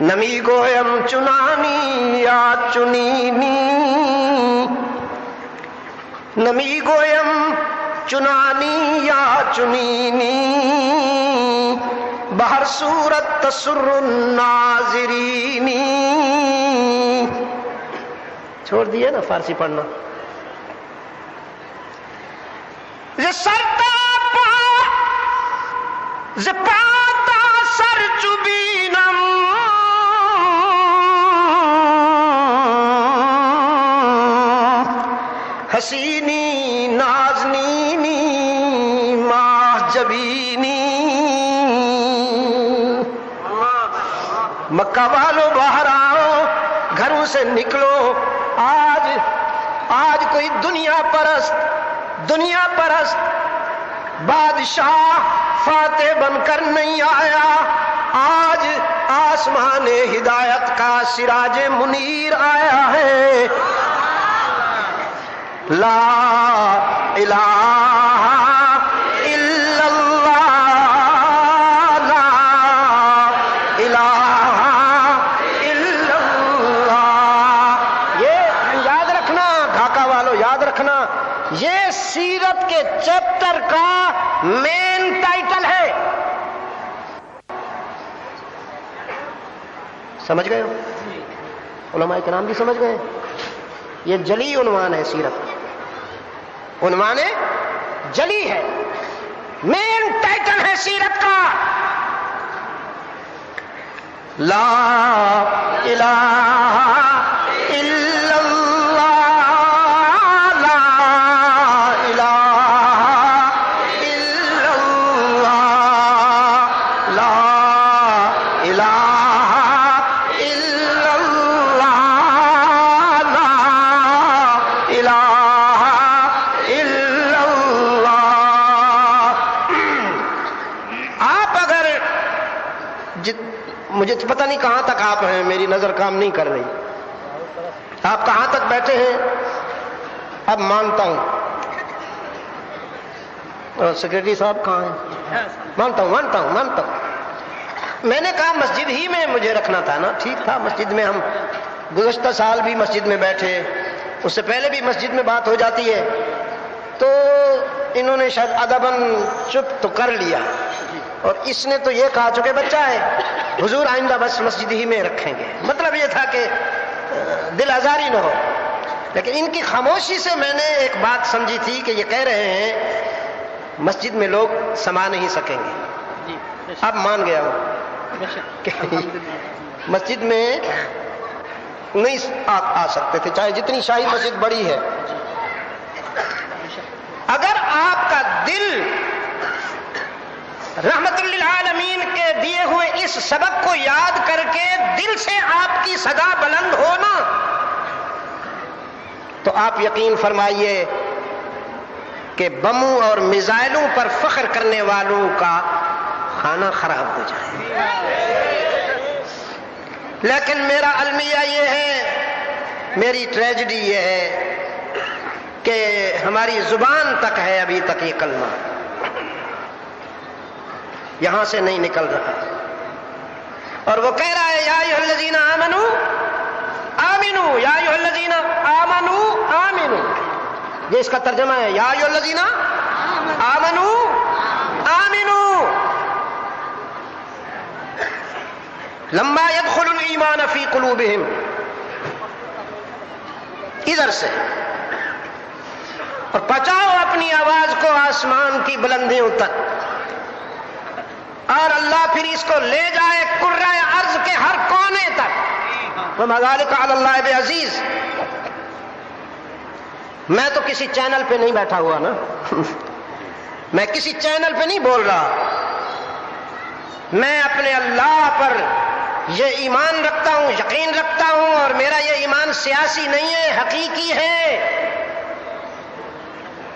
نمی گویم چنانی یا چنینی، نمی گویم چنانی یا چنینی، بہر صورت تسر الناظرینی۔ چھوڑ دیے نا فارسی پڑھنا۔ زپاتا سر چوبینم، حسینی نازنینی ماہ جبینی۔ مکہ والو باہر آؤ، گھروں سے نکلو، آج کوئی دنیا پرست بادشاہ فاتح بن کر نہیں آیا، آج آسمان ہدایت کا سراج منیر آیا ہے۔ لا الہ الا اللہ، لا الہ الا اللہ۔ یہ یاد رکھنا ڈھاکہ والو، یاد رکھنا، یہ سیرت کے چیپٹر کا مین ٹائٹل ہے۔ سمجھ گئے ہو؟ علماء کرام بھی سمجھ گئے؟ یہ جلی عنوان ہے سیرت، عنوان جلی ہے، مین ٹائٹل ہے سیرت کا۔ لا الہ الا اللہ، لا الہ الا اللہ، لا الہ الا اللہ، لا الہ الا اللہ۔ آپ اگر مجھے پتہ نہیں کہاں تک آپ ہیں، میری نظر کام نہیں کر رہی، آپ کہاں تک بیٹھے ہیں؟ اب مانتا ہوں، سیکرٹری صاحب کہاں ہیں؟ مانتا ہوں۔ میں نے کہا مسجد ہی میں مجھے رکھنا تھا نا، ٹھیک تھا، مسجد میں ہم گزشتہ سال بھی مسجد میں بیٹھے، اس سے پہلے بھی مسجد میں بات ہو جاتی ہے، تو انہوں نے شاید ادباً چپ تو کر لیا، اور اس نے تو یہ کہا چکے بچہ ہے حضور آئندہ بس مسجد ہی میں رکھیں گے، مطلب یہ تھا کہ دل آزاری نہ ہو۔ لیکن ان کی خاموشی سے میں نے ایک بات سمجھی تھی کہ یہ کہہ رہے ہیں مسجد میں لوگ سما نہیں سکیں گے۔ اب مان گیا ہوں کہ مسجد میں نہیں آ سکتے تھے، چاہے جتنی شاہی مسجد بڑی ہے۔ اگر آپ کا دل رحمت للعالمین کے دیے ہوئے اس سبق کو یاد کر کے دل سے آپ کی صدا بلند ہو نا، تو آپ یقین فرمائیے کہ بموں اور میزائلوں پر فخر کرنے والوں کا کھانا خراب ہو جائے۔ لیکن میرا المیہ یہ ہے، میری ٹریجڈی یہ ہے کہ ہماری زبان تک ہے ابھی تک یہ کلمہ، یہاں سے نہیں نکل رہا، اور وہ کہہ رہا ہے یا ایھا الذین آمنوا آمنوا، یا ایھا الذین آمنوا آمنوا، یہ اس کا ترجمہ ہے، یا ایھا الذین آمنوا آمنوا لما يدخل الایمان فی قلوبہم، ادھر سے، اور پہنچاؤ اپنی آواز کو آسمان کی بلندیوں تک، اور اللہ پھر اس کو لے جائے کرۂ ارض کے ہر کونے تک۔ وما ذلک علی اللہ بعزیز۔ میں تو کسی چینل پہ نہیں بیٹھا ہوا نا، میں کسی چینل پہ نہیں بول رہا، میں اپنے اللہ پر یہ ایمان رکھتا ہوں، یقین رکھتا ہوں، اور میرا یہ ایمان سیاسی نہیں ہے، حقیقی ہے،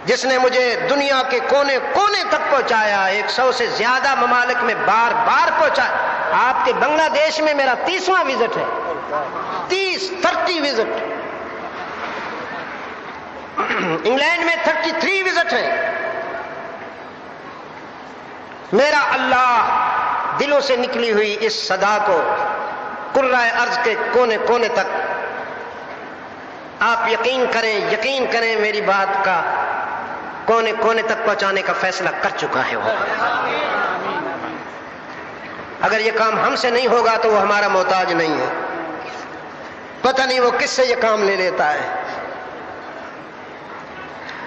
جس نے مجھے دنیا کے کونے کونے تک پہنچایا، 100 سے زیادہ ممالک میں بار بار پہنچایا۔ آپ کے بنگلہ دیش میں میرا 30واں وزٹ ہے، 30 وزٹ، انگلینڈ میں 33 وزٹ ہے۔ میرا اللہ دلوں سے نکلی ہوئی اس صدا کو کرۂ ارض کے کونے کونے تک آپ یقین کریں میری بات کا، کونے کونے تک پہنچانے کا فیصلہ کر چکا ہے وہ۔ اگر یہ کام ہم سے نہیں ہوگا تو وہ ہمارا محتاج نہیں ہے، پتہ نہیں وہ کس سے یہ کام لے لیتا ہے۔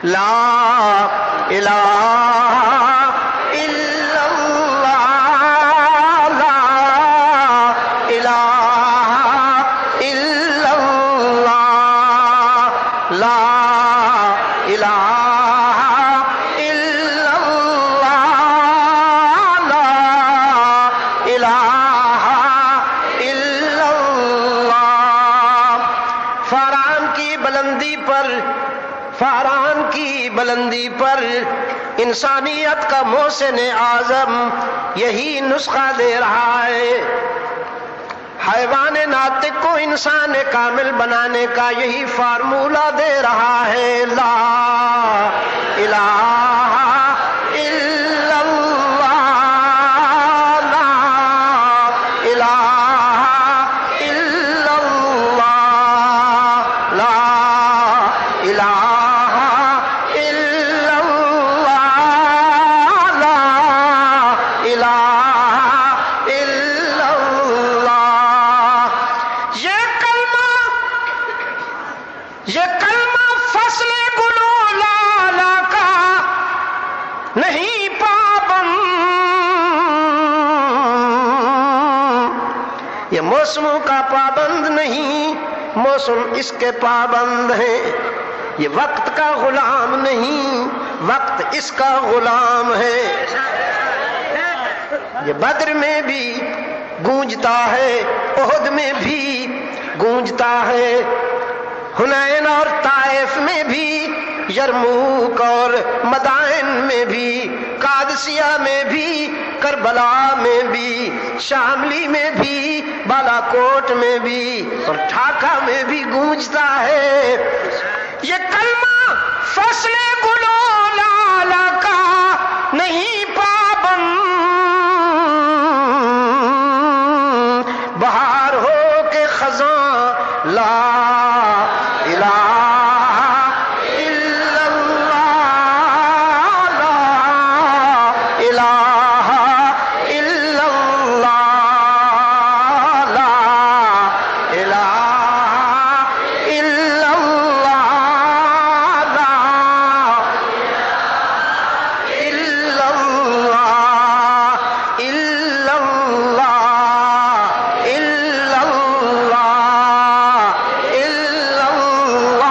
لا الہ الا اللہ، لا الہ الا اللہ، لا الہ الا اللہ، لا الہ الا اللہ۔ فاران کی بلندی پر انسانیت کا محسن اعظم یہی نسخہ دے رہا ہے، حیوان ناطق کو انسان کامل بنانے کا یہی فارمولہ دے رہا ہے۔ لا الہ الا اللہ، لا الہ الا اللہ، لا الہ الا اللہ، لا الہ الا اللہ۔ یہ کلمہ فصل گلو لالا کا نہیں پابند، یہ موسموں کا پابند نہیں، موسم اس کے پابند ہیں۔ یہ وقت کا غلام نہیں، وقت اس کا غلام ہے۔ یہ بدر میں بھی گونجتا ہے، احد میں بھی گونجتا ہے، حنین اور طائف میں بھی، یرموک اور مدائن میں بھی، قادسیہ میں بھی، کربلا میں بھی، شاملی میں بھی، بالا کوٹ میں بھی اور ڈھاکہ میں بھی گونجتا ہے۔ یہ کلمہ فصل گلو لالا کا نہیں پابند، بہار ہو کے خزاں لا الہ الا اللہ، لا الہ الا اللہ، لا الہ الا اللہ، لا الا اللہ، الا اللہ، الا اللہ، الا اللہ،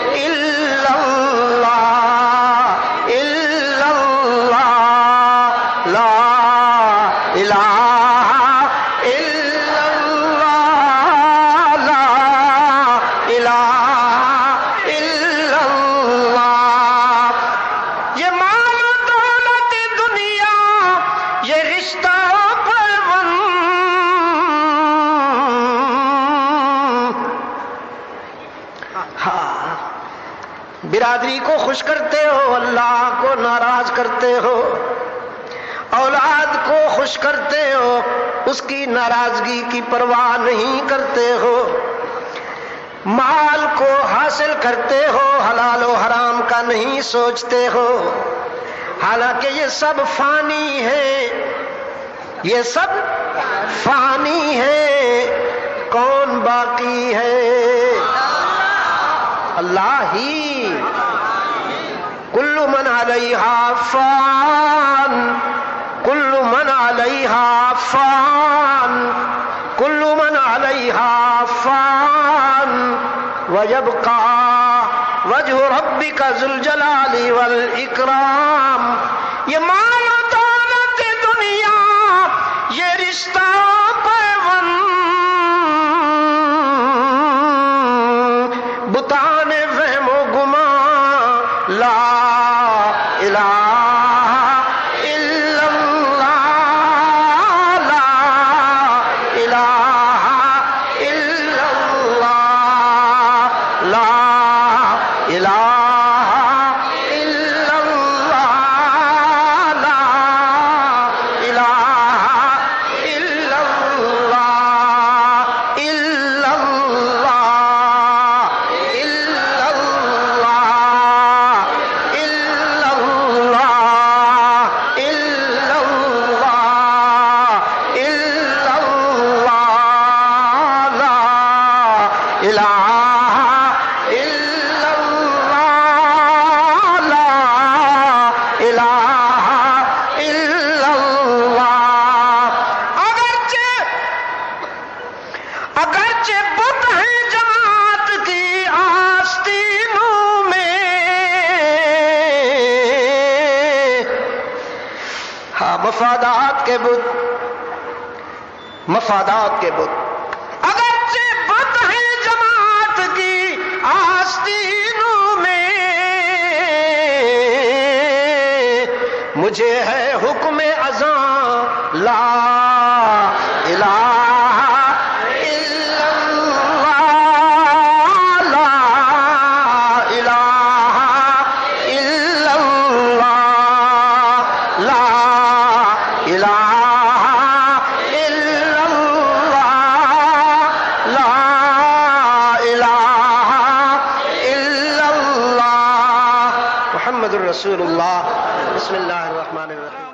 الا اللہ، الا اللہ، لا الہ الا اللہ، لا الہ الا اللہ۔ یہ مال و دولت دنیا، یہ رشتہ پیوند، ہاں برادری کو خوش کرتے ہو، اللہ کو ناراض کرتے ہو، اولاد کو خوش کرتے ہو، اس کی ناراضگی کی پرواہ نہیں کرتے ہو، مال کو حاصل کرتے ہو، حلال و حرام کا نہیں سوچتے ہو، حالانکہ یہ سب فانی ہے، یہ سب فانی ہے، کون باقی ہے؟ اللہ ہی۔ کل من علیہا فان، کل من علیہا فان، کل من علیہا فان، وَيَبْقَى وَجْهُ رَبِّكَ ذُو الْجَلَالِ وَالْإِكْرَامِ۔ یہ مال و دولت دنیا، یہ رشتہ پیوند، بتان وہم و گمان، لا الہ الا اللہ، لا الہ الا اللہ، لا الہ الا اللہ، لا الہ الا اللہ۔ اگرچہ بت ہیں جماعت کی آستینوں میں، ہاں مفادات کے بت، مفادات کے بت، اگرچہ بت ہیں جماعت کی آستینوں میں، مجھے ہے حکم اذاں لا الہ الا اللہ، لا الہ الا اللہ، لا الہ الا اللہ، لا الہ الا اللہ، محمد الرسول اللہ۔ بسم اللہ الرحمن الرحیم۔